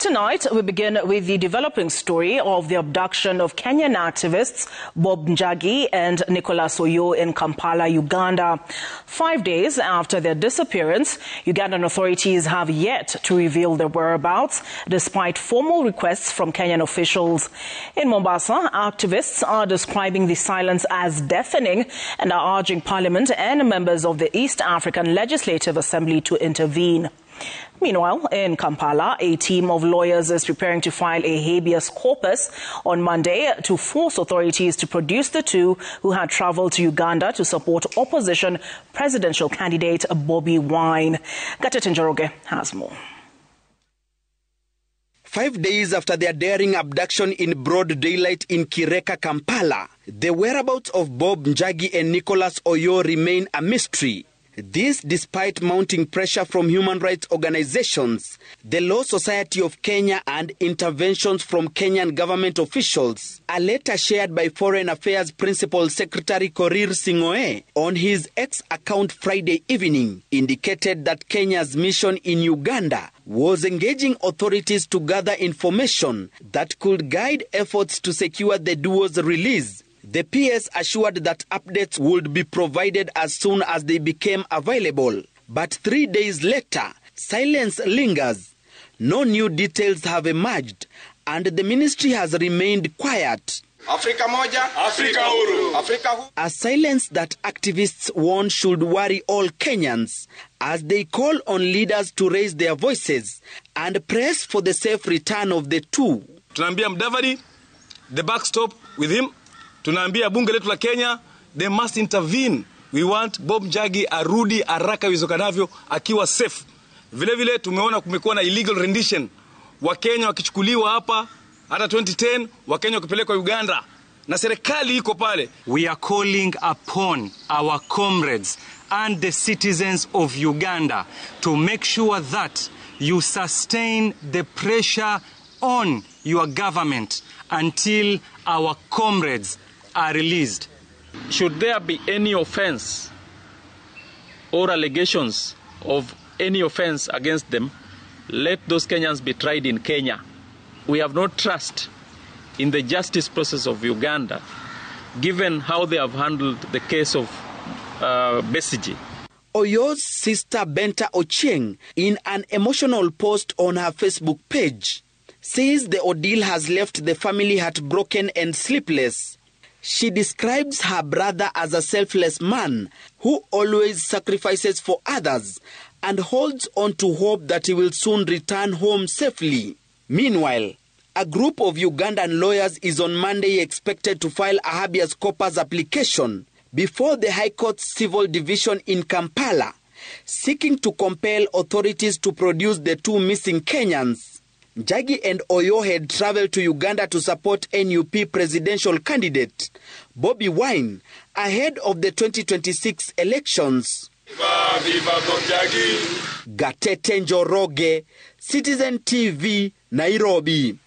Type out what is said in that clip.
Tonight, we begin with the developing story of the abduction of Kenyan activists Bobi Njagi and Nicholas Oyoo in Kampala, Uganda. 5 days after their disappearance, Ugandan authorities have yet to reveal their whereabouts, despite formal requests from Kenyan officials. In Mombasa, activists are describing the silence as deafening and are urging Parliament and members of the East African Legislative Assembly to intervene. Meanwhile, in Kampala, a team of lawyers is preparing to file a habeas corpus on Monday to force authorities to produce the two who had traveled to Uganda to support opposition presidential candidate Bobi Wine. Gatete Njagi has more. 5 days after their daring abduction in broad daylight in Kireka, Kampala, the whereabouts of Bobi Njagi and Nicholas Oyoo remain a mystery. This despite mounting pressure from human rights organizations, the Law Society of Kenya, and interventions from Kenyan government officials. A letter shared by Foreign Affairs Principal Secretary Korir Sing'oei on his X account Friday evening indicated that Kenya's mission in Uganda was engaging authorities to gather information that could guide efforts to secure the duo's release. The PS assured that updates would be provided as soon as they became available. But 3 days later, silence lingers. No new details have emerged, and the ministry has remained quiet. Africa moja, Africa huru. Africa. A silence that activists warn should worry all Kenyans, as they call on leaders to raise their voices and press for the safe return of the two. Tunaambia Mdavadi, the backstop with him. Tunaambia bunge letu la Kenya, they must intervene. We want Bobi Njagi arudi haraka iwezekanavyo akiwa safe. Vile vile tumeona kumekuwa na illegal rendition. Wakenya wakichukuliwa hapa hata 2010, Wakenya wakipelekwa Uganda. Na serikali iko pale. We are calling upon our comrades and the citizens of Uganda to make sure that you sustain the pressure on your government until our comrades are released. Should there be any offense or allegations of any offense against them, let those Kenyans be tried in Kenya. We have no trust in the justice process of Uganda, given how they have handled the case of Besiji. Oyoo's sister Benta Ochieng, in an emotional post on her Facebook page, says the ordeal has left the family heartbroken and sleepless. She describes her brother as a selfless man who always sacrifices for others and holds on to hope that he will soon return home safely. Meanwhile, a group of Ugandan lawyers is on Monday expected to file a habeas corpus application before the High Court's Civil Division in Kampala, seeking to compel authorities to produce the two missing Kenyans. Njagi and Oyoo had traveled to Uganda to support NUP presidential candidate Bobi Wine ahead of the 2026 elections. Viva, viva Bobi Njagi. Gatete Njagi, Citizen TV, Nairobi.